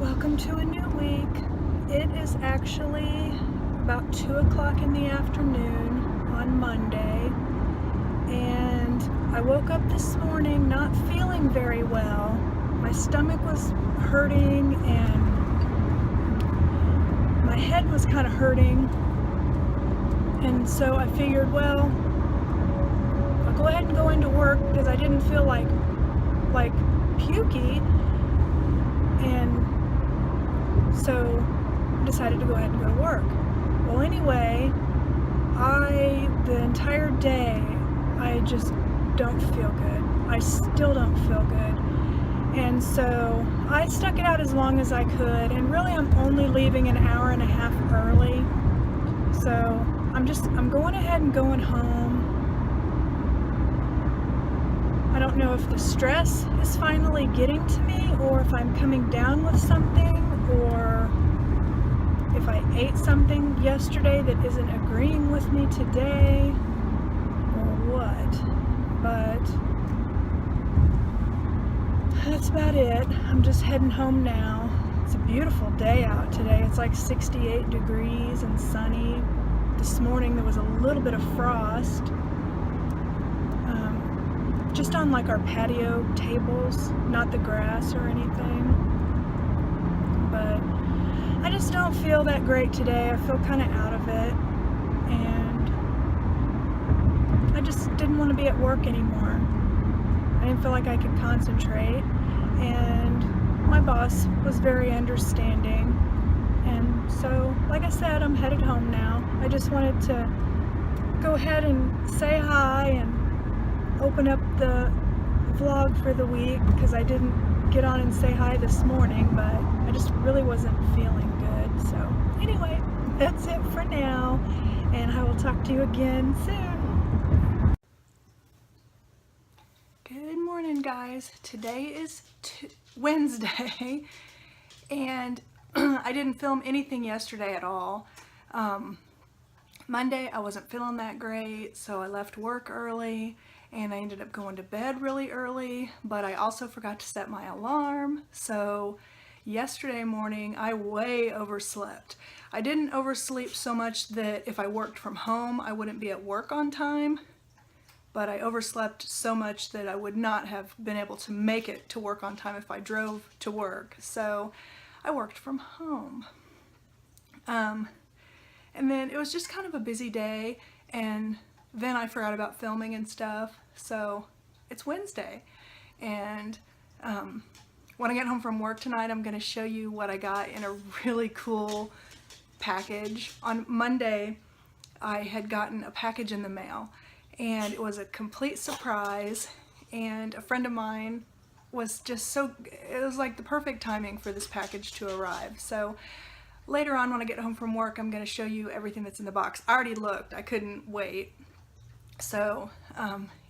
Welcome to a new week. It is actually about 2 o'clock in the afternoon on Monday, and I woke up this morning not feeling very well. My stomach was hurting and my head was kind of hurting, and so I figured, well, I'll go ahead and go into work because I didn't feel like pukey, and so I decided to go ahead and go to work. Well, anyway, the entire day, I just don't feel good. I still don't feel good. And so I stuck it out as long as I could, and really I'm only leaving an hour and a half early. So I'm going ahead and going home. I don't know if the stress is finally getting to me, or if I'm coming down with something, or if I ate something yesterday that isn't agreeing with me today, or what. But that's about it. I'm just heading home now. It's a beautiful day out today. It's like 68 degrees and sunny. This morning there was a little bit of frost. Just on like our patio tables, not the grass or anything. But I just don't feel that great today. I feel kind of out of it, and I just didn't want to be at work anymore. I didn't feel like I could concentrate, and my boss was very understanding. And so, like I said, I'm headed home now. I just wanted to go ahead and say hi and open up the vlog for the week, because I didn't get on and say hi this morning, but I just really wasn't feeling good. So anyway, that's it for now, and I will talk to you again soon. Good morning, guys. Today is Wednesday, and I didn't film anything yesterday at all. Monday I wasn't feeling that great, so I left work early, and I ended up going to bed really early, but I also forgot to set my alarm. So yesterday morning I way overslept. I didn't oversleep so much that if I worked from home I wouldn't be at work on time, but I overslept so much that I would not have been able to make it to work on time if I drove to work. So I worked from home. And then it was just kind of a busy day, and then I forgot about filming and stuff. So it's Wednesday, and when I get home from work tonight, I'm going to show you what I got in a really cool package. On Monday, I had gotten a package in the mail, and it was a complete surprise, and a friend of mine was just it was like the perfect timing for this package to arrive. So later on, when I get home from work, I'm going to show you everything that's in the box. I already looked. I couldn't wait. So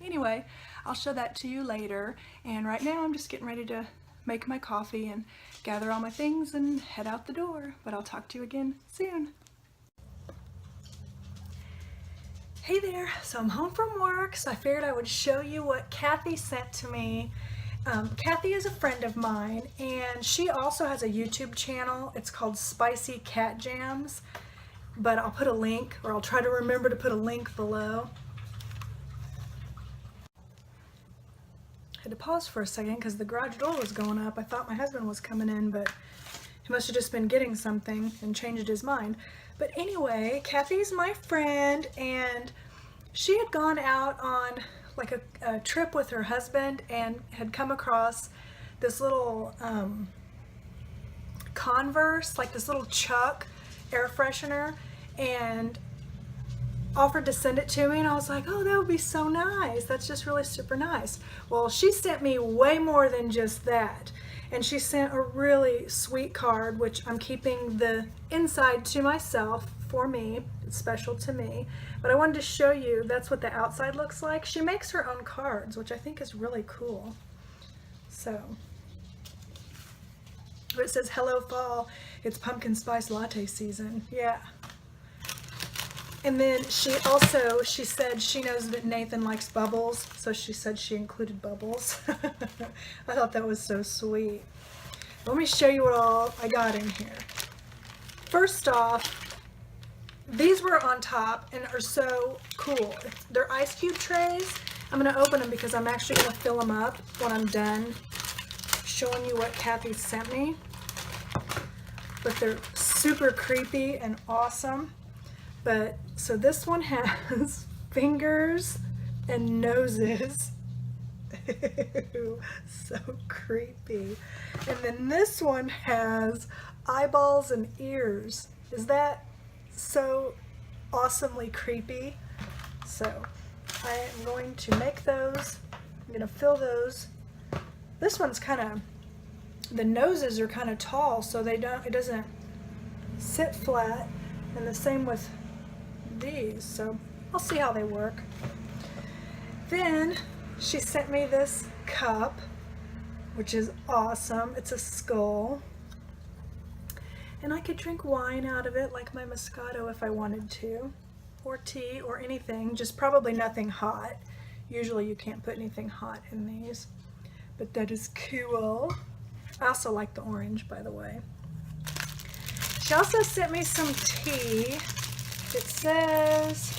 anyway, I'll show that to you later. And right now, I'm just getting ready to make my coffee and gather all my things and head out the door. But I'll talk to you again soon. Hey there. So I'm home from work, so I figured I would show you what Kathy sent to me. Kathy is a friend of mine, and she also has a YouTube channel. It's called Spicy Cat Jams, but I'll put a link, or I'll try to remember to put a link below. I had to pause for a second because the garage door was going up. I thought my husband was coming in, but he must have just been getting something and changed his mind. But anyway, Kathy's my friend, and she had gone out on like a trip with her husband and had come across this little Converse, like this little Chuck air freshener, and offered to send it to me, and I was like, oh, that would be so nice. That's just really super nice. Well, she sent me way more than just that, and she sent a really sweet card, which I'm keeping the inside to myself for me. It's special to me, but I wanted to show you that's what the outside looks like. She makes her own cards, which I think is really cool. So it says, hello fall, it's pumpkin spice latte season. Yeah. And then she said she knows that Nathan likes bubbles, so she said she included bubbles. I thought that was so sweet. Let me show you what all I got in here. First off, these were on top and are so cool. They're ice cube trays. I'm going to open them because I'm actually going to fill them up when I'm done showing you what Kathy sent me. But they're super creepy and awesome. But so this one has fingers and noses. Ew, so creepy. And then this one has eyeballs and ears. Is that so awesomely creepy? So I am going to make those. I'm going to fill those. This one's kind of, the noses are kind of tall, so it doesn't sit flat. And the same with these, so I'll see how they work. Then she sent me this cup, which is awesome. It's a skull. And I could drink wine out of it, like my Moscato if I wanted to, or tea, or anything, just probably nothing hot. Usually you can't put anything hot in these, but that is cool. I also like the orange, by the way. She also sent me some tea. It says,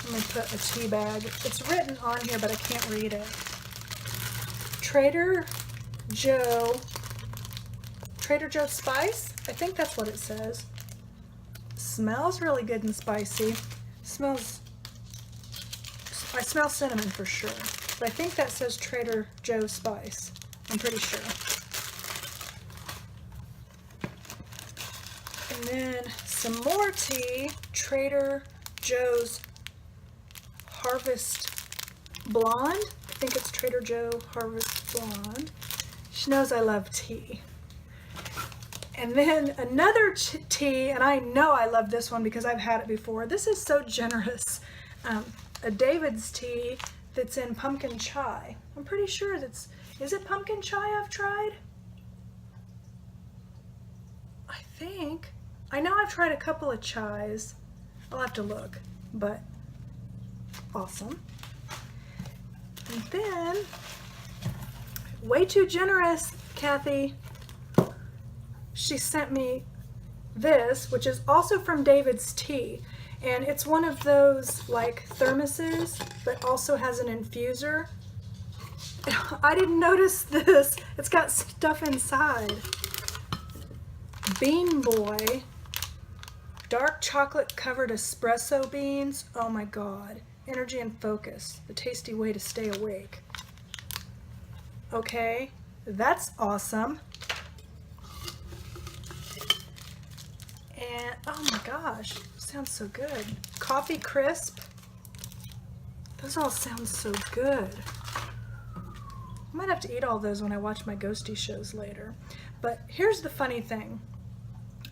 let me put a tea bag. It's written on here, but I can't read it. Trader Joe Spice? I think that's what it says. Smells really good and spicy. I smell cinnamon for sure. But I think that says Trader Joe Spice. I'm pretty sure. And then some more tea. Trader Joe's Harvest Blonde. I think it's Trader Joe Harvest Blonde. She knows I love tea. And then another tea, and I know I love this one because I've had it before. This is so generous. A David's tea that's in pumpkin chai. I'm pretty sure is it pumpkin chai I've tried? I think. I know I've tried a couple of chais. I'll have to look, but awesome. And then, way too generous, Kathy. She sent me this, which is also from David's Tea. And it's one of those like thermoses, but also has an infuser. I didn't notice this. It's got stuff inside. Bean Boy, dark chocolate covered espresso beans. Oh my God. Energy and focus, the tasty way to stay awake. Okay, that's awesome. And oh my gosh, sounds so good. Coffee crisp. Those all sound so good. I might have to eat all those when I watch my ghosty shows later. But here's the funny thing.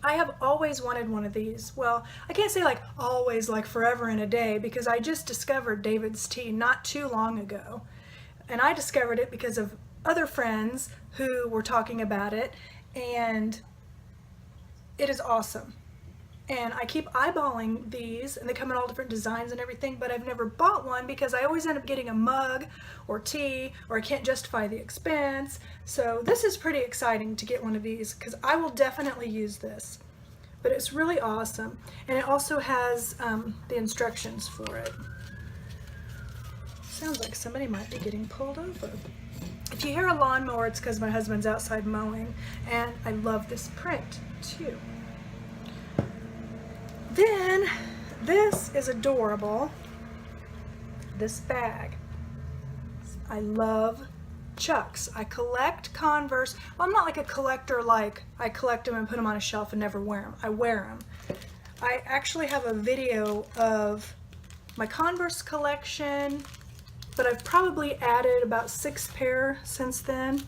I have always wanted one of these. Well, I can't say like always, like forever and a day, because I just discovered David's Tea not too long ago. And I discovered it because of other friends who were talking about it, and it is awesome. And I keep eyeballing these, and they come in all different designs and everything, but I've never bought one because I always end up getting a mug or tea, or I can't justify the expense. So this is pretty exciting to get one of these because I will definitely use this. But it's really awesome. And it also has the instructions for it. Sounds like somebody might be getting pulled over. If you hear a lawnmower, it's because my husband's outside mowing, and I love this print too. Then, this is adorable, this bag. I love Chucks. I collect Converse. Well, I'm not like a collector, like I collect them and put them on a shelf and never wear them. I wear them. I actually have a video of my Converse collection, but I've probably added about 6 pair since then.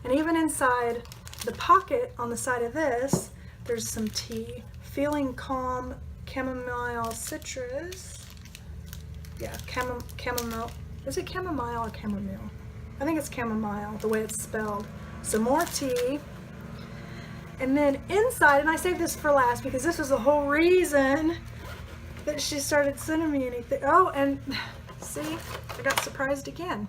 And even inside the pocket on the side of this, there's some tea. Feeling Calm Chamomile Citrus. Yeah, chamomile. Is it chamomile or chamomile? I think it's chamomile, the way it's spelled. Some more tea. And then inside, and I saved this for last because this was the whole reason that she started sending me anything. Oh, and see, I got surprised again.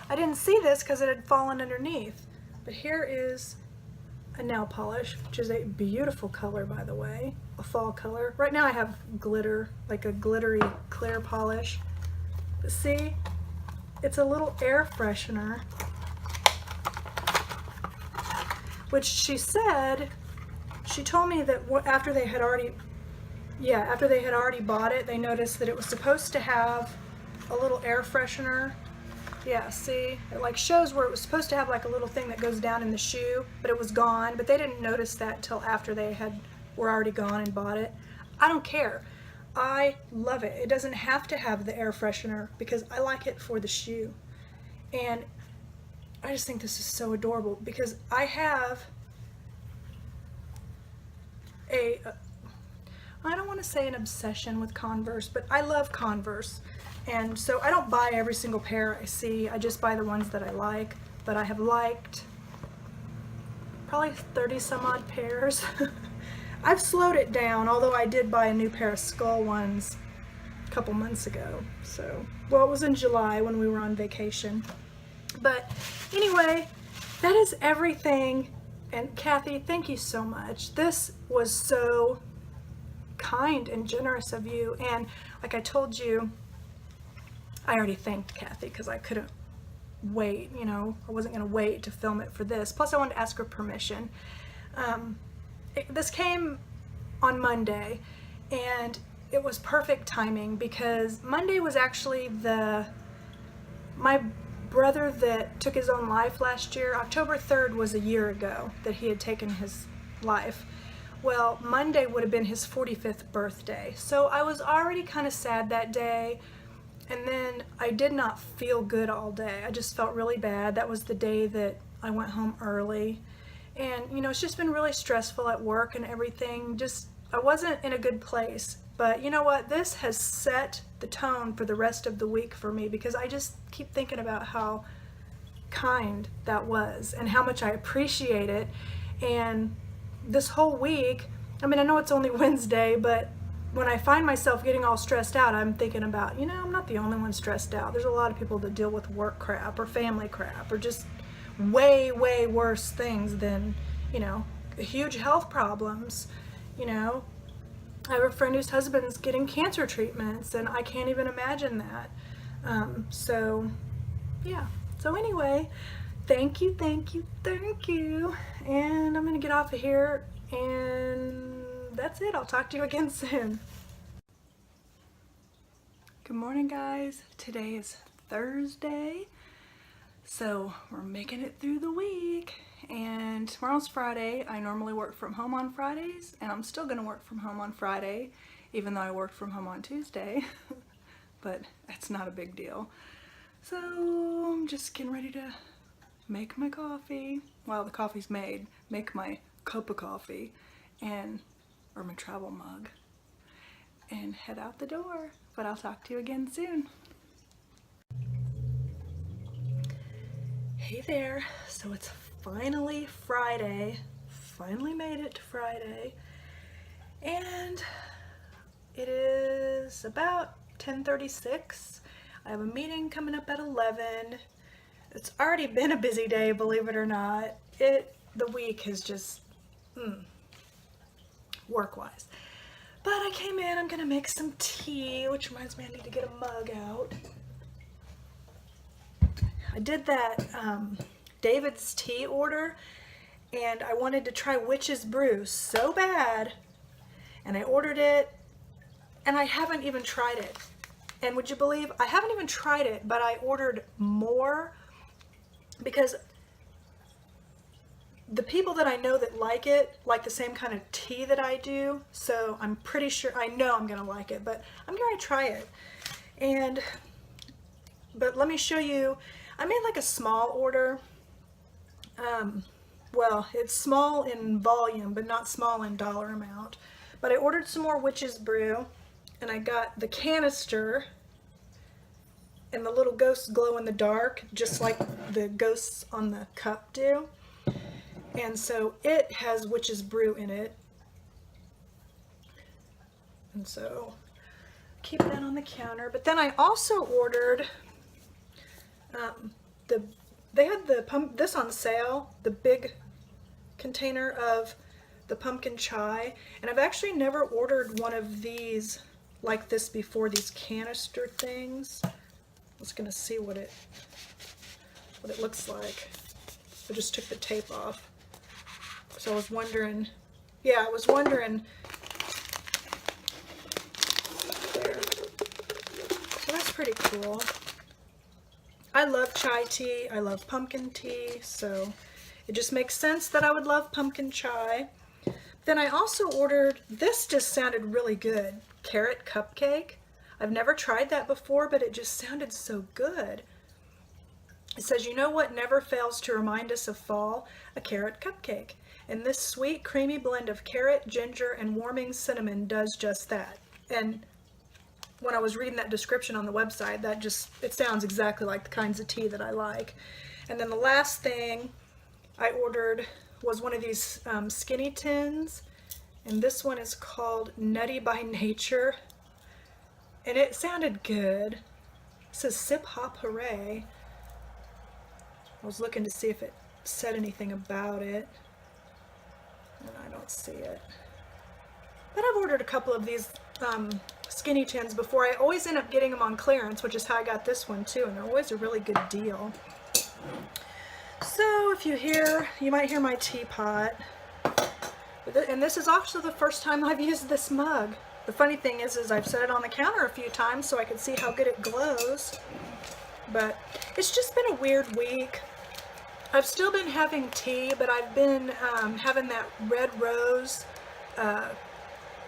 I didn't see this because it had fallen underneath. But here is a nail polish, which is a beautiful color, by the way, a fall color. Right now I have glitter, like a glittery clear polish. But see, it's a little air freshener, which she said, she told me that after they had already bought it, they noticed that it was supposed to have a little air freshener. Yeah, see, it like shows where it was supposed to have like a little thing that goes down in the shoe, but it was gone. But they didn't notice that till after they were already gone and bought it. I don't care. I love it. It doesn't have to have the air freshener because I like it for the shoe. And I just think this is so adorable because I have I don't want to say an obsession with Converse, but I love Converse. And so I don't buy every single pair I see. I just buy the ones that I like. But I have liked probably 30 some odd pairs. I've slowed it down, although I did buy a new pair of Skull ones a couple months ago. So, well, it was in July when we were on vacation. But anyway, that is everything. And Kathy, thank you so much. This was so kind and generous of you. And like I told you, I already thanked Kathy because I couldn't wait, you know, I wasn't going to wait to film it for this. Plus I wanted to ask her permission. This came on Monday and it was perfect timing because Monday was actually my brother that took his own life last year. October 3rd was a year ago that he had taken his life. Well, Monday would have been his 45th birthday. So I was already kind of sad that day. And then I did not feel good all day. I just felt really bad. That was the day that I went home early. And, you know, it's just been really stressful at work and everything. Just, I wasn't in a good place. But you know what? This has set the tone for the rest of the week for me because I just keep thinking about how kind that was and how much I appreciate it. And this whole week, I mean, I know it's only Wednesday, but when I find myself getting all stressed out, I'm thinking about, you know, I'm not the only one stressed out. There's a lot of people that deal with work crap or family crap or just way, way worse things than, you know, huge health problems. You know, I have a friend whose husband's getting cancer treatments and I can't even imagine that. So, yeah. So anyway, thank you, thank you, thank you. And I'm going to get off of here and that's it. I'll talk to you again soon. Good morning, guys. Today is Thursday, so we're making it through the week. And tomorrow's Friday. I normally work from home on Fridays, and I'm still going to work from home on Friday, even though I worked from home on Tuesday. But that's not a big deal. So I'm just getting ready to make my coffee. While the coffee's made, make my cup of coffee or my travel mug and head out the door. But I'll talk to you again soon. Hey there. So it's finally Friday. Finally made it to Friday. And it is about 10:36. I have a meeting coming up at 11. It's already been a busy day, believe it or not. The week has just work-wise. But I came in, I'm gonna make some tea, which reminds me I need to get a mug out. I did that David's tea order and I wanted to try Witch's Brew so bad, and I ordered it and I haven't even tried it. And would you believe I haven't even tried it, but I ordered more because the people that I know that like it like the same kind of tea that I do, so I'm pretty sure, I know I'm gonna like it, but I'm gonna try it. But let me show you, I made like a small order. Well, it's small in volume, but not small in dollar amount. But I ordered some more Witch's Brew, and I got the canister and the little ghosts glow in the dark, just like the ghosts on the cup do. And so it has Witch's Brew in it. And so keep that on the counter. But then I also ordered they had this on sale, the big container of the pumpkin chai, and I've actually never ordered one of these like this before, these canister things. I was gonna see what it looks like. I just took the tape off. So I was wondering, yeah, I was wondering there. So that's pretty cool. I love chai tea, I love pumpkin tea, so it just makes sense that I would love pumpkin chai. Then I also ordered, this just sounded really good, carrot cupcake. I've never tried that before, but it just sounded so good. It says, you know what never fails to remind us of fall? A carrot cupcake. And this sweet, creamy blend of carrot, ginger, and warming cinnamon does just that. And when I was reading that description on the website, it sounds exactly like the kinds of tea that I like. And then the last thing I ordered was one of these skinny tins, and this one is called Nutty by Nature, and it sounded good. It says Sip Hop Hooray. I was looking to see if it said anything about it, and I don't see it. But I've ordered a couple of these skinny tins before. I always end up getting them on clearance, which is how I got this one too, and they're always a really good deal. So if you might hear my teapot. And this is also the first time I've used this mug. The funny thing is I've set it on the counter a few times so I could see how good it glows. But it's just been a weird week. I've still been having tea, but I've been having that red rose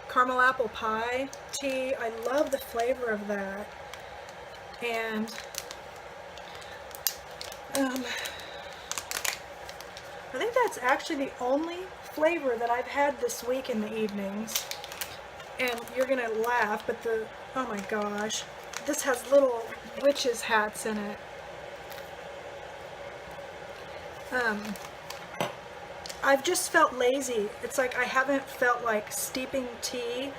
caramel apple pie tea. I love the flavor of that. And I think that's actually the only flavor that I've had this week in the evenings. And you're gonna laugh, but oh my gosh, this has little witches' hats in it. I've just felt lazy. It's like I haven't felt like steeping tea.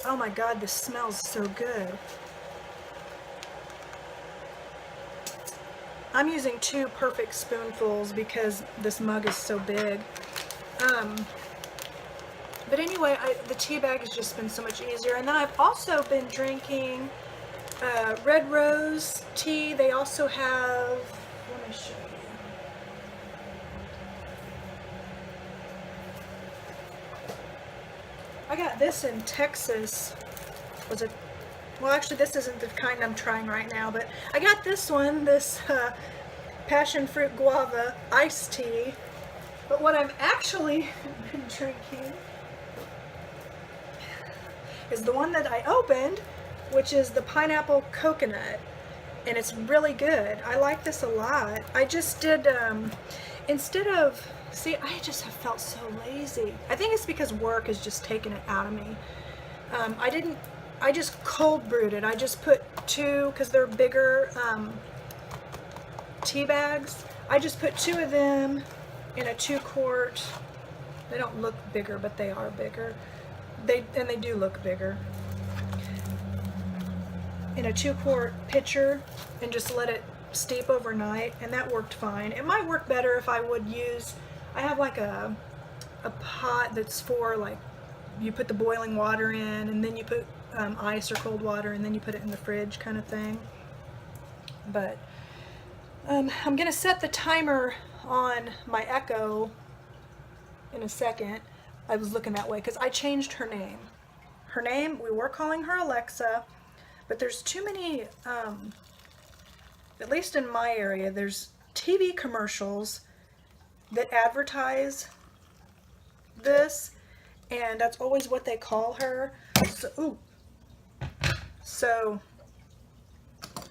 Oh my god, this smells so good. I'm using 2 perfect spoonfuls because this mug is so big. But anyway, the tea bag has just been so much easier. And then I've also been drinking red rose tea. They also have, let me show you. I got this in Texas. Well, actually, this isn't the kind I'm trying right now, but I got this one, this passion fruit guava iced tea. But what I've actually been drinking is the one that I opened, which is the pineapple coconut, and it's really good. I like this a lot. I just did, instead of, see, I just have felt so lazy. I think it's because work has just taken it out of me. I just cold brewed it. I just put 2, because they're bigger tea bags. I just put 2 of them in a 2-quart. They don't look bigger, but they are bigger. They do look bigger. In a 2-quart pitcher, and just let it steep overnight, and that worked fine. It might work better if I would use, I have like a pot that's for like, you put the boiling water in, and then you put ice or cold water, and then you put it in the fridge kind of thing. But I'm gonna set the timer on my Echo in a second. I was looking that way because I changed her name. Her name, we were calling her Alexa, but there's too many, at least in my area, there's TV commercials that advertise this, and that's always what they call her. So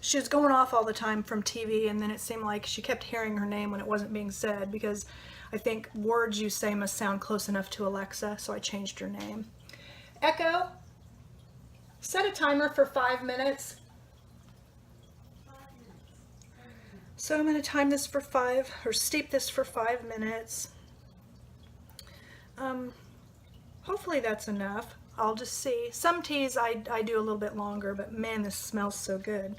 she was going off all the time from TV, and then it seemed like she kept hearing her name when it wasn't being said, because I think words you say must sound close enough to Alexa, so I changed her name. Echo, set a timer for 5 minutes. So I'm going to time this for 5, or steep this for 5 minutes. Hopefully that's enough. I'll just see. Some teas I do a little bit longer, but man, this smells so good.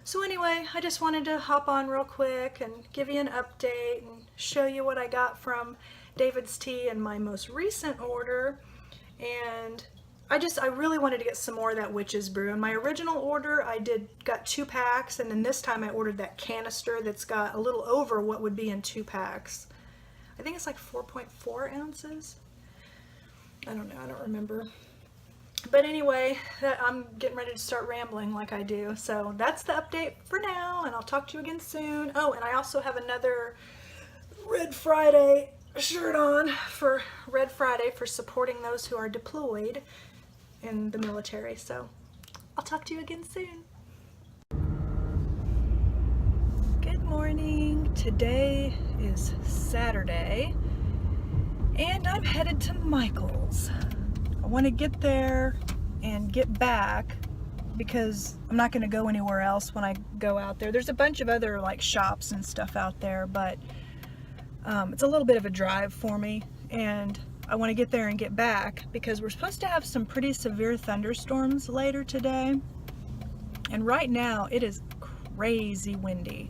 So anyway, I just wanted to hop on real quick and give you an update and show you what I got from David's Tea in my most recent order. And I really wanted to get some more of that Witch's Brew. In my original order, got 2 packs, and then this time I ordered that canister that's got a little over what would be in 2 packs. I think it's like 4.4 ounces. I don't know, I don't remember. But anyway, I'm getting ready to start rambling like I do. So that's the update for now, and I'll talk to you again soon. Oh, and I also have another Red Friday shirt on for Red Friday for supporting those who are deployed in the military. So I'll talk to you again soon. Good morning. Today is Saturday, and I'm headed to Michael's. I want to get there and get back because I'm not going to go anywhere else when I go out there. There's a bunch of other like shops and stuff out there, but it's a little bit of a drive for me, and I want to get there and get back because we're supposed to have some pretty severe thunderstorms later today, and right now it is crazy windy.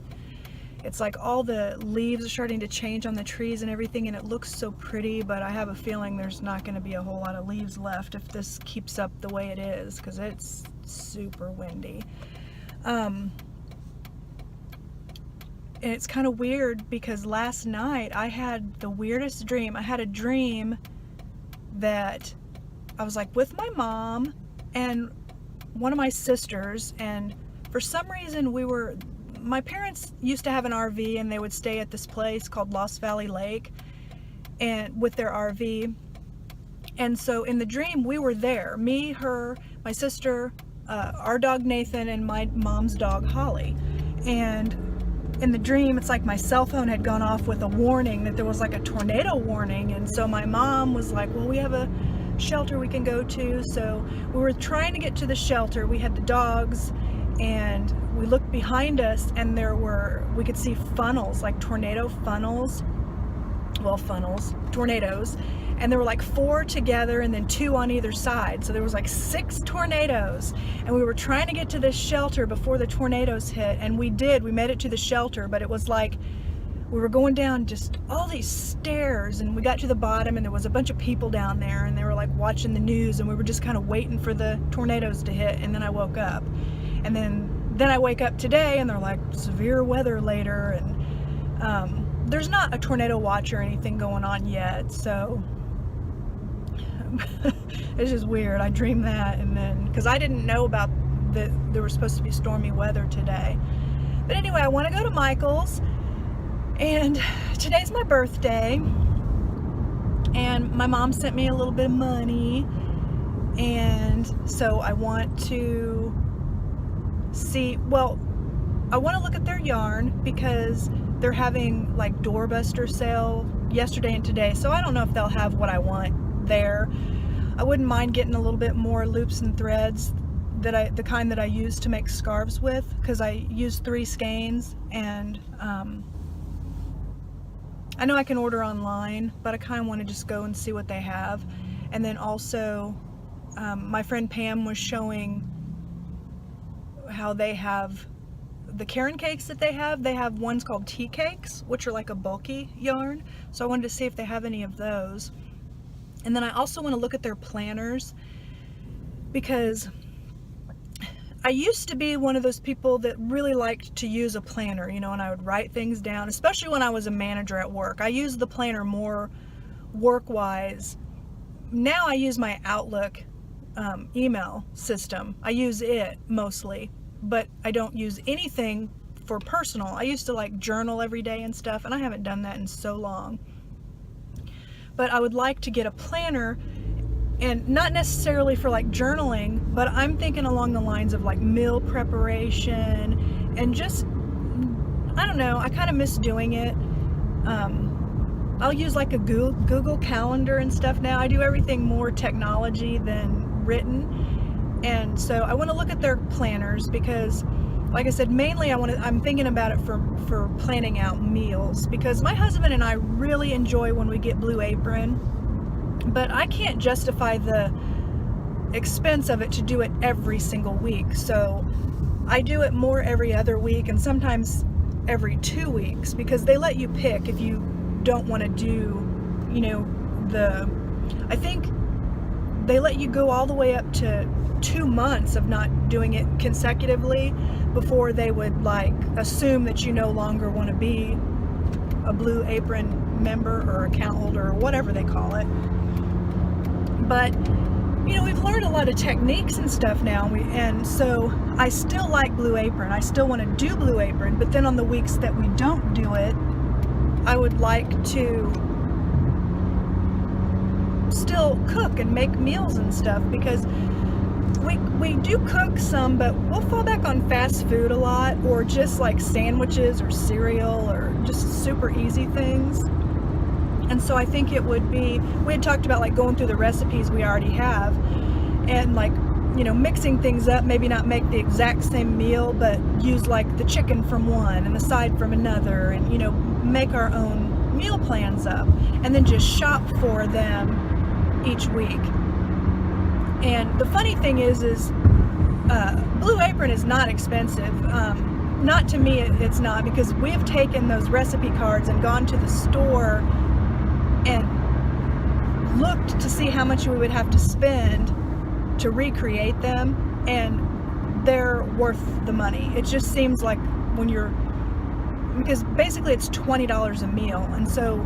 It's like all the leaves are starting to change on the trees and everything, and it looks so pretty, but I have a feeling there's not going to be a whole lot of leaves left if this keeps up the way it is, because it's super windy. And it's kind of weird because last night I had the weirdest dream. I had a dream that I was like with my mom and one of my sisters, and for some reason my parents used to have an RV, and they would stay at this place called Lost Valley Lake and with their RV. And so in the dream we were there, me, her, my sister, our dog Nathan, and my mom's dog Holly. And in the dream, it's like my cell phone had gone off with a warning that there was like a tornado warning, and so my mom was like, well, we have a shelter we can go to. So we were trying to get to the shelter. We had the dogs, and we looked behind us, and we could see funnels, like tornado funnels. Well, tornadoes. And there were like 4 together and then 2 on either side. So there was like 6 tornadoes. And we were trying to get to this shelter before the tornadoes hit. And we did. We made it to the shelter, but it was like we were going down just all these stairs, and we got to the bottom, and there was a bunch of people down there, and they were like watching the news, and we were just kind of waiting for the tornadoes to hit. And then I woke up. And then I wake up today, and they're like severe weather later, and there's not a tornado watch or anything going on yet, so it's just weird. I dreamed that, and then because I didn't know about that there was supposed to be stormy weather today. But anyway, I want to go to Michael's, and today's my birthday, and my mom sent me a little bit of money, and so I want to I want to look at their yarn because they're having like doorbuster sale yesterday and today, so I don't know if they'll have what I want there. I wouldn't mind getting a little bit more loops and threads, the kind that I use to make scarves with, because I use 3 skeins, and I know I can order online, but I kind of want to just go and see what they have. And then also my friend Pam was showing how they have the Caron cakes that they have ones called tea cakes, which are like a bulky yarn, so I wanted to see if they have any of those. And then I also want to look at their planners, because I used to be one of those people that really liked to use a planner, and I would write things down, especially when I was a manager at work. I used the planner more work-wise. Now I use my Outlook email system. I use it mostly, but I don't use anything for personal. I used to like journal every day and stuff, and I haven't done that in so long. But I would like to get a planner, and not necessarily for like journaling, but I'm thinking along the lines of like meal preparation, and just, I don't know, I kind of miss doing it. I'll use like a Google Calendar and stuff now. I do everything more technology than written. And so I want to look at their planners because, like I said, mainly I'm thinking about it for planning out meals, because my husband and I really enjoy when we get Blue Apron, but I can't justify the expense of it to do it every single week. So I do it more every other week and sometimes every 2 weeks, because they let you pick if you don't want to do, you know, I think they let you go all the way up to 2 months of not doing it consecutively before they would like assume that you no longer want to be a Blue Apron member or account holder or whatever they call it. But you know, we've learned a lot of techniques and stuff now, and so I still like Blue Apron. I still want to do Blue Apron, but then on the weeks that we don't do it, I would like to still cook and make meals and stuff, because we do cook some, but we'll fall back on fast food a lot, or just like sandwiches or cereal or just super easy things. And so I think it would be, we had talked about like going through the recipes we already have and like, you know, mixing things up, maybe not make the exact same meal, but use like the chicken from one and the side from another, and, you know, make our own meal plans up and then just shop for them each week. And the funny thing is Blue Apron is not expensive. Not to me, it's not, because we have taken those recipe cards and gone to the store and looked to see how much we would have to spend to recreate them, and they're worth the money. It just seems like because basically it's $20 a meal, and so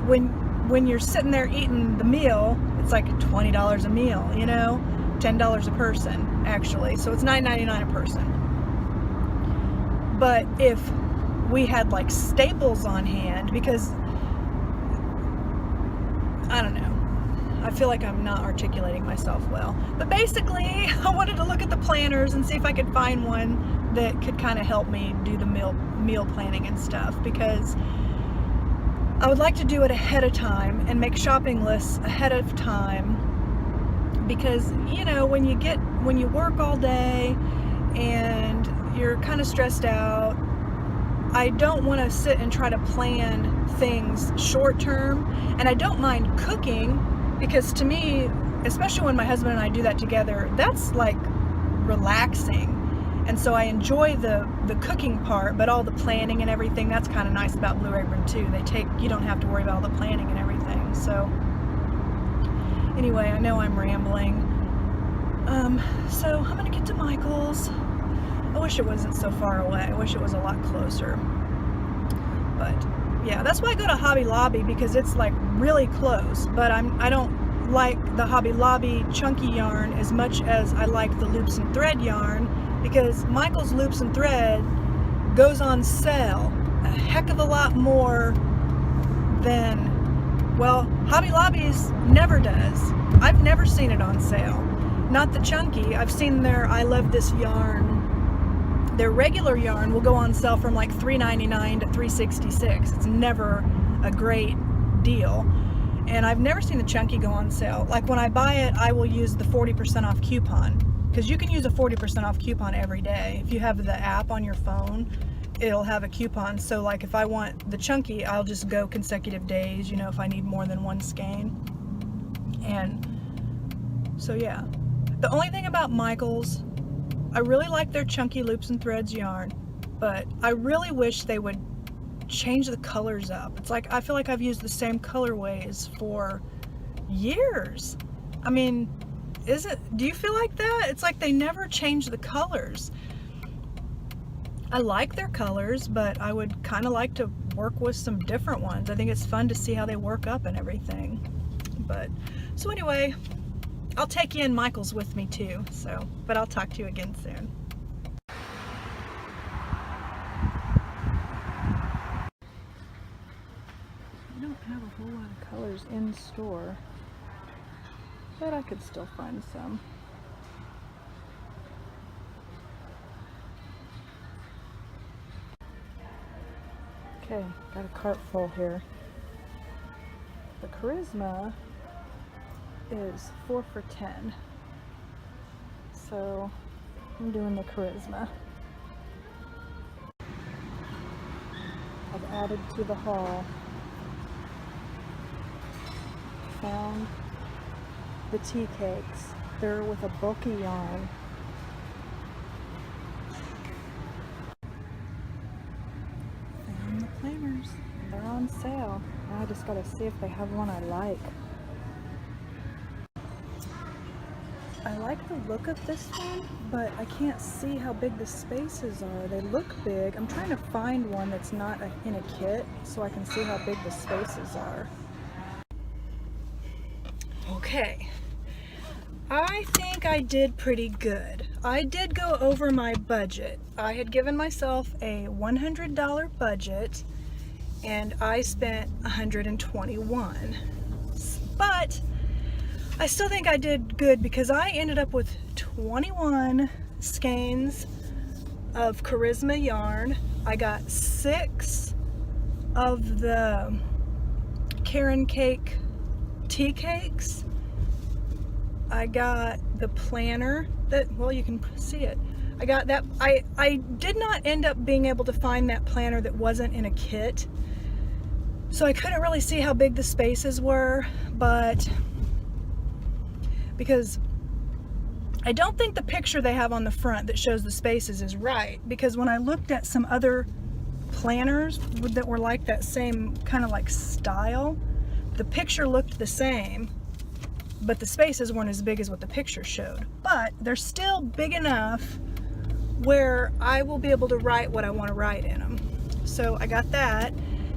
when you're sitting there eating the meal, it's like $20 a meal, you know, $10 a person actually, so it's $9.99 a person. But if we had like staples on hand, because I don't know, I feel like I'm not articulating myself well, but basically I wanted to look at the planners and see if I could find one that could kind of help me do the meal planning and stuff, because I would like to do it ahead of time and make shopping lists ahead of time, because you know, when you work all day and you're kind of stressed out, I don't want to sit and try to plan things short term. And I don't mind cooking, because to me, especially when my husband and I do that together, that's like relaxing. And so I enjoy the cooking part, but all the planning and everything, that's kind of nice about Blue Apron too. You don't have to worry about all the planning and everything. So anyway, I know I'm rambling. So I'm gonna get to Michael's. I wish it wasn't so far away. I wish it was a lot closer. But yeah, that's why I go to Hobby Lobby, because it's like really close. But I don't like the Hobby Lobby chunky yarn as much as I like the loops and thread yarn, because Michael's loops and thread goes on sale a heck of a lot more than, well, Hobby Lobby's never does. I've never seen it on sale. Not the chunky. I've seen their I Love This yarn. Their regular yarn will go on sale from like $3.99 to $3.66. It's never a great deal. And I've never seen the chunky go on sale. Like when I buy it, I will use the 40% off coupon, because you can use a 40% off coupon every day. If you have the app on your phone, it'll have a coupon. So like if I want the chunky, I'll just go consecutive days, you know, if I need more than one skein. And so yeah, the only thing about Michael's, I really like their chunky loops and threads yarn, but I really wish they would change the colors up. It's like I feel like I've used the same colorways for years. I mean, do you feel like that? It's like they never change the colors. I like their colors, but I would kind of like to work with some different ones. I think it's fun to see how they work up and everything. But so anyway, I'll take you in Michael's with me too, but I'll talk to you again soon. I don't have a whole lot of colors in store, but I could still find some. Okay, got a cart full here. The Charisma is 4 for $10. So I'm doing the Charisma. I've added to the haul. Found the tea cakes. They're with a bulky yarn. on sale. Now I just gotta see if they have one I like. I like the look of this one, but I can't see how big the spaces are. They look big. I'm trying to find one that's not in a kit so I can see how big the spaces are. Okay, I think I did pretty good. I did go over my budget. I had given myself a $100 budget and I spent $121. But I still think I did good because I ended up with 21 skeins of Charisma yarn. I got 6 of the Caron Cake tea cakes. I got the planner that, well, you can see it. I got that. I did not end up being able to find that planner that wasn't in a kit. So I couldn't really see how big the spaces were, but because I don't think the picture they have on the front that shows the spaces is right, because when I looked at some other planners that were like that same kind of like style, the picture looked the same, but the spaces weren't as big as what the picture showed. But they're still big enough where I will be able to write what I want to write in them. So I got that.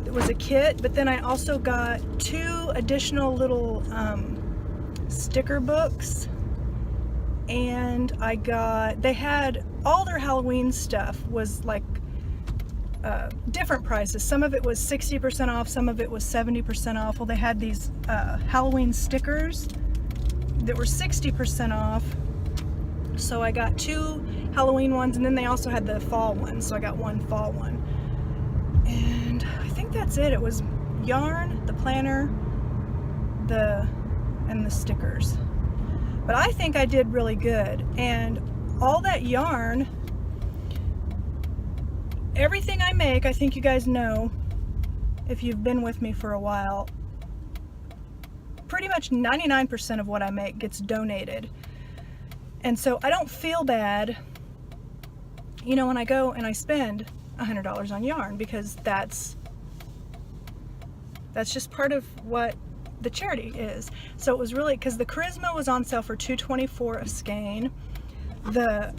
It was a kit, but then I also got 2 additional little sticker books, and they had all their Halloween stuff was like different prices. Some of it was 60% off, some of it was 70% off. Well, they had these Halloween stickers that were 60% off, so I got 2 Halloween ones, and then they also had the fall ones, so I got 1 fall one. And I think that's it. It was yarn, the planner, and the stickers. But I think I did really good, and all that yarn, everything I make, I think you guys know if you've been with me for a while, pretty much 99% of what I make gets donated. And so I don't feel bad, you know, when I go and I spend $100 on yarn, because that's just part of what the charity is. So it was really, because the Charisma was on sale for $2.24 a skein. The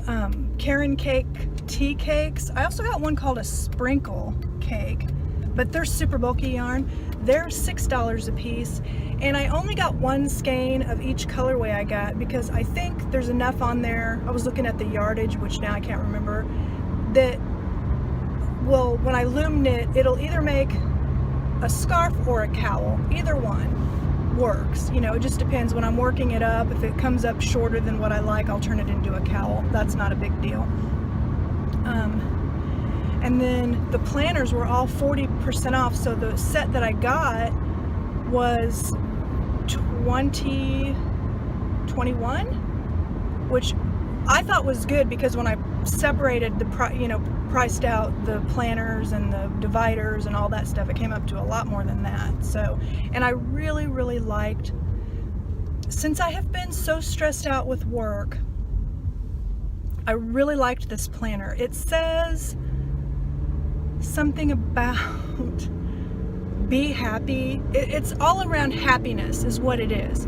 Caron Cake tea cakes, I also got one called a sprinkle cake, but they're super bulky yarn. They're $6 a piece, and I only got 1 skein of each colorway I got, because I think there's enough on there. I was looking at the yardage, which now I can't remember, that, well, when I loom knit, it'll either make a scarf or a cowl. Either one works, you know, it just depends. When I'm working it up, if it comes up shorter than what I like, I'll turn it into a cowl. That's not a big deal. And then the planners were all 40% off, so the set that I got was $21, which I thought was good, because when I separated priced out the planners and the dividers and all that stuff, it came up to a lot more than that. So, and I really, really liked, since I have been so stressed out with work, I really liked this planner. It says something about be happy. It's all around happiness is what it is.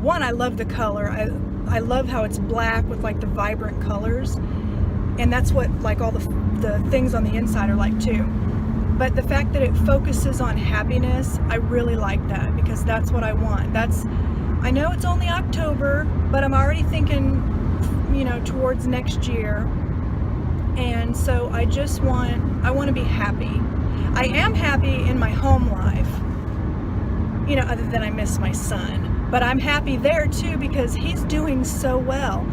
One, I love the color. I love how it's black with like the vibrant colors, and that's what like all the things on the inside are like too. But the fact that it focuses on happiness, I really like that, because that's what I want. I know it's only October, but I'm already thinking, you know, towards next year. And so I want to be happy. I am happy in my home life, you know, other than I miss my son. But I'm happy there too, because he's doing so well.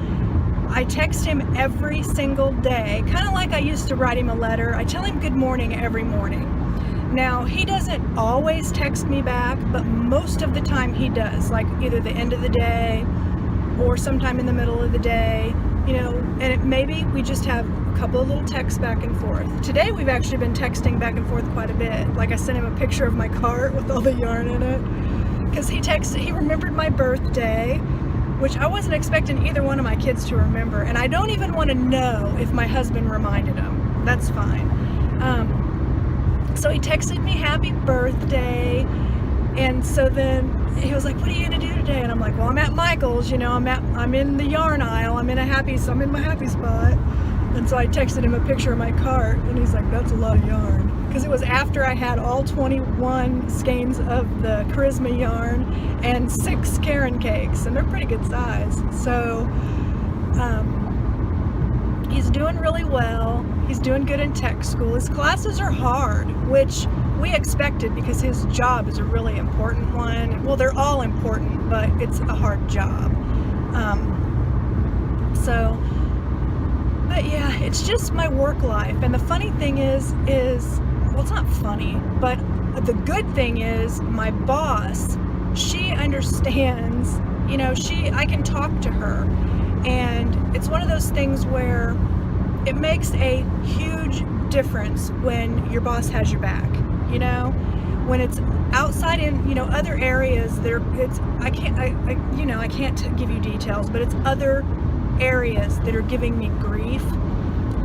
I text him every single day, kind of like I used to write him a letter. I tell him good morning every morning. Now, he doesn't always text me back, but most of the time he does, like either the end of the day or sometime in the middle of the day, you know, and maybe we just have a couple of little texts back and forth. Today we've actually been texting back and forth quite a bit. Like I sent him a picture of my cart with all the yarn in it, because he remembered my birthday, which I wasn't expecting either one of my kids to remember, and I don't even want to know if my husband reminded him. That's fine. So he texted me happy birthday, and so then he was like, what are you gonna do today? And I'm like, well, I'm at Michael's, you know, I'm in the yarn aisle, I'm in my happy spot. And so I texted him a picture of my cart, and he's like, that's a lot of yarn. Because it was after I had all 21 skeins of the Charisma yarn and 6 Karen cakes, and they're pretty good size. So he's doing really well. He's doing good in tech school. His classes are hard, which we expected because his job is a really important one. Well, they're all important, but it's a hard job. But yeah, it's just my work life. And the funny thing is, well, it's not funny, but the good thing is my boss, she understands, you know, I can talk to her. And it's one of those things where it makes a huge difference when your boss has your back, you know, when it's outside in, you know, other areas I can't give you details, but it's other areas that are giving me grief,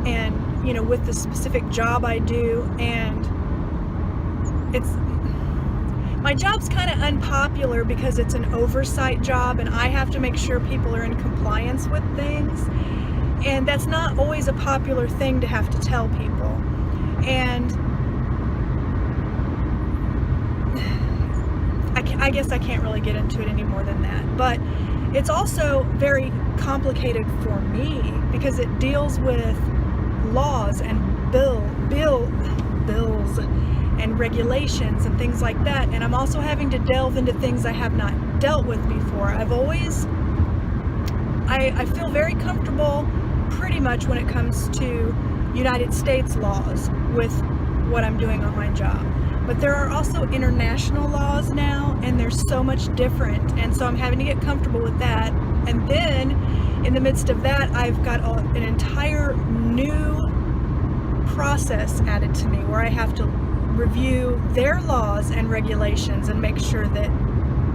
and, you know, with the specific job I do, and my job's kind of unpopular because it's an oversight job, and I have to make sure people are in compliance with things, and that's not always a popular thing to have to tell people. And I guess I can't really get into it any more than that, but it's also very complicated for me because it deals with laws and bills and regulations and things like that, and I'm also having to delve into things I have not dealt with before. I feel very comfortable pretty much when it comes to United States laws with what I'm doing on my job. But there are also international laws now, and they're so much different, and so I'm having to get comfortable with that. And then in the midst of that, I've got an entire new process added to me where I have to review their laws and regulations and make sure that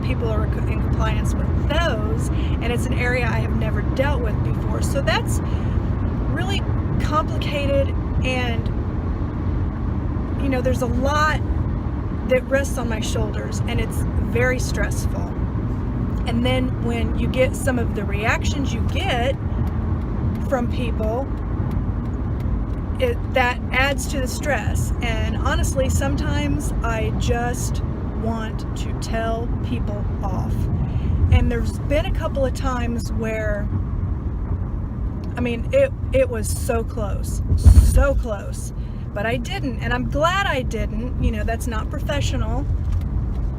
people are in compliance with those, and it's an area I have never dealt with before. So that's really complicated, and you know, there's a lot that rests on my shoulders, and it's very stressful. And then when you get some of the reactions you get from people, that adds to the stress. And honestly, sometimes I just want to tell people off. And there's been a couple of times where, I mean, it was so close, but I didn't, and I'm glad I didn't. You know, that's not professional,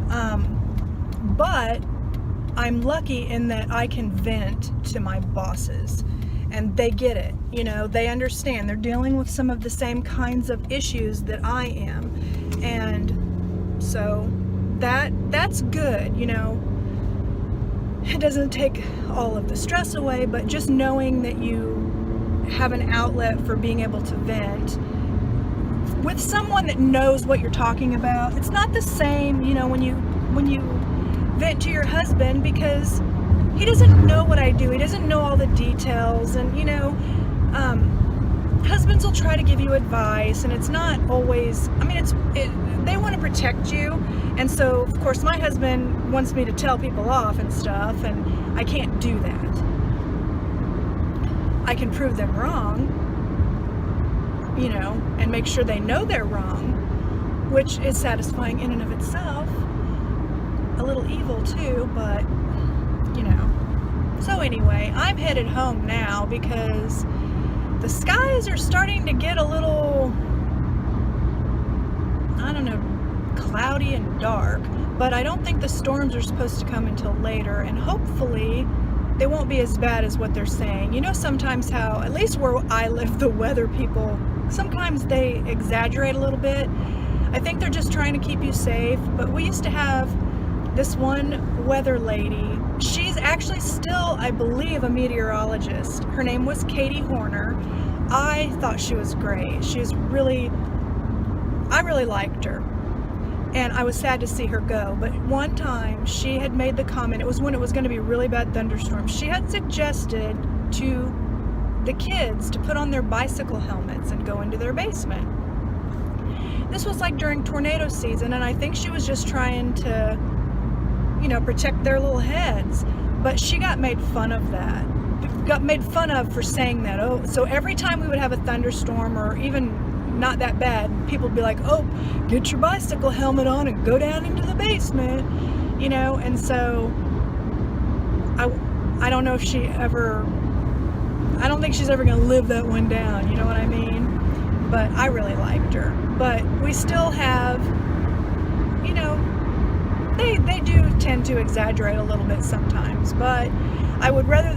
but I'm lucky in that I can vent to my bosses, and they get it. You know, they understand. They're dealing with some of the same kinds of issues that I am, and so that's good. You know, it doesn't take all of the stress away, but just knowing that you have an outlet for being able to vent with someone that knows what you're talking about. It's not the same, you know, when you vent to your husband, because he doesn't know what I do. He doesn't know all the details, and you know, husbands will try to give you advice, and it's not always, I mean, they want to protect you, and so of course my husband wants me to tell people off and stuff, and I can't do that. I can prove them wrong, you know, and make sure they know they're wrong, which is satisfying in and of itself. A little evil too, but you know. So anyway, I'm headed home now because the skies are starting to get a little, I don't know, cloudy and dark, but I don't think the storms are supposed to come until later, and hopefully they won't be as bad as what they're saying. You know, sometimes how, at least where I live, the weather people, sometimes they exaggerate a little bit. I think they're just trying to keep you safe, but we used to have this one weather lady. She's actually still, I believe, a meteorologist. Her name was Katie Horner. I thought she was great. I really liked her. And I was sad to see her go. But one time she had made the comment, it was when it was going to be a really bad thunderstorm. She had suggested to the kids to put on their bicycle helmets and go into their basement. This was like during tornado season, and I think she was just trying to, you know, protect their little heads. But she got made fun of that. Got made fun of for saying that. Oh, so every time we would have a thunderstorm, or even not that bad, people would be like, oh, get your bicycle helmet on and go down into the basement, you know. And so I don't know if she ever, I don't think she's ever gonna live that one down, you know what I mean? But I really liked her. But we still have, you know, they do tend to exaggerate a little bit sometimes, but I would rather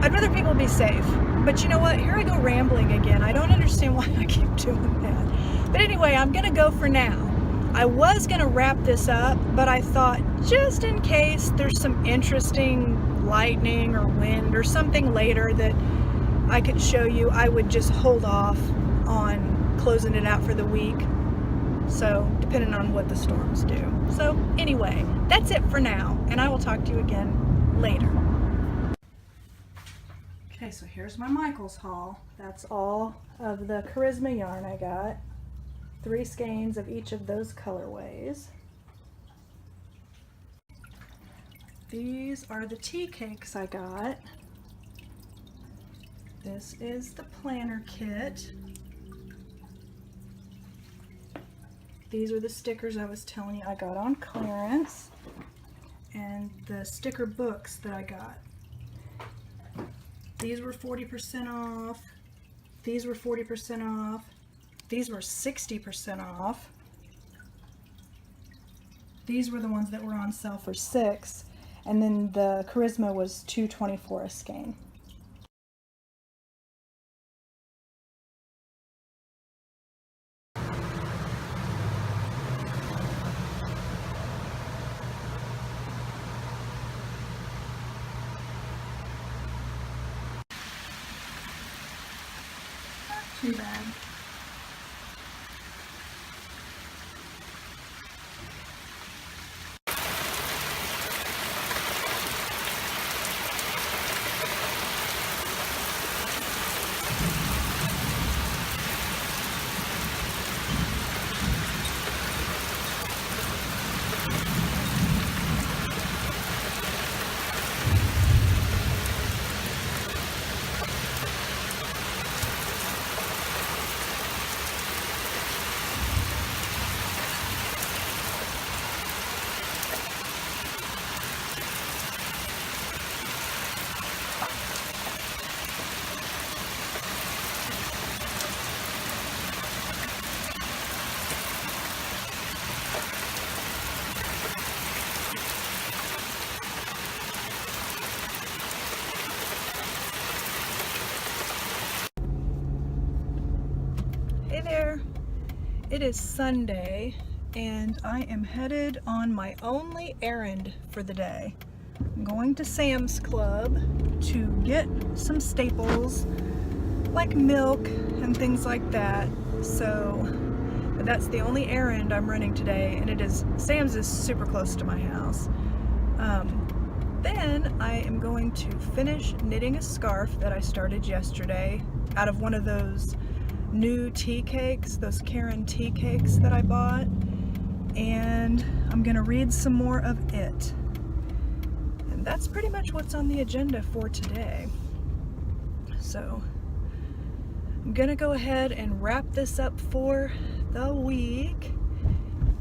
I'd rather people be safe. But you know what? Here I go rambling again. I don't understand why I keep doing that. But anyway, I'm gonna go for now. I was gonna wrap this up, but I thought just in case there's some interesting lightning or wind or something later that I could show you, I would just hold off on closing it out for the week. So, depending on what the storms do. So, anyway, that's it for now, and I will talk to you again later. Okay, so here's my Michaels haul. That's all of the Charisma yarn I got. 3 skeins of each of those colorways. These are the tea cakes I got. This is the planner kit. These are the stickers I was telling you I got on clearance, and the sticker books that I got. These were 40% off. These were 40% off. These were 60% off. These were the ones that were on sale for $6, and then the Charisma was $2.24 a skein. Too bad. Hey there, it is Sunday and I am headed on my only errand for the day. I'm going to Sam's Club to get some staples like milk and things like that. So that's the only errand I'm running today, and Sam's is super close to my house. Then I am going to finish knitting a scarf that I started yesterday out of one of those new tea cakes, those Karen tea cakes that I bought, and I'm gonna read some more of it. And that's pretty much what's on the agenda for today. So I'm gonna go ahead and wrap this up for the week.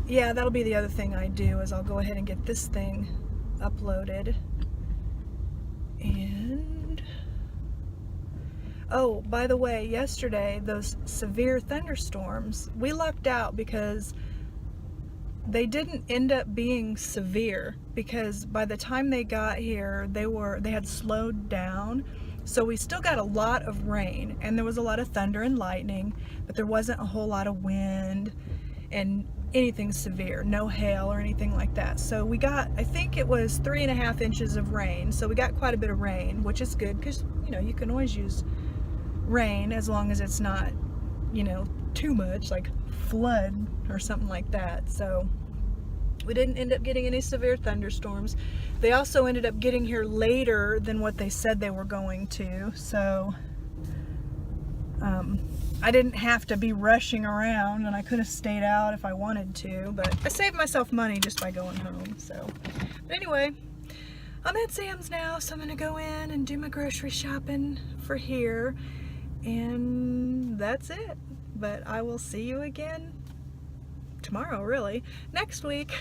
Yeah, that'll be the other thing I do, is I'll go ahead and get this thing uploaded. And oh, by the way, yesterday, those severe thunderstorms, we lucked out because they didn't end up being severe, because by the time they got here, they had slowed down. So we still got a lot of rain, and there was a lot of thunder and lightning, but there wasn't a whole lot of wind and anything severe, no hail or anything like that. So we got, I think it was 3.5 inches of rain. So we got quite a bit of rain, which is good, because, you know, you can always use rain as long as it's not, you know, too much, like flood or something like that. So we didn't end up getting any severe thunderstorms. They also ended up getting here later than what they said they were going to. So I didn't have to be rushing around, and I could have stayed out if I wanted to, but I saved myself money just by going home, so. But anyway, I'm at Sam's now, so I'm gonna go in and do my grocery shopping for here, and that's it. But I will see you again tomorrow, really, next week.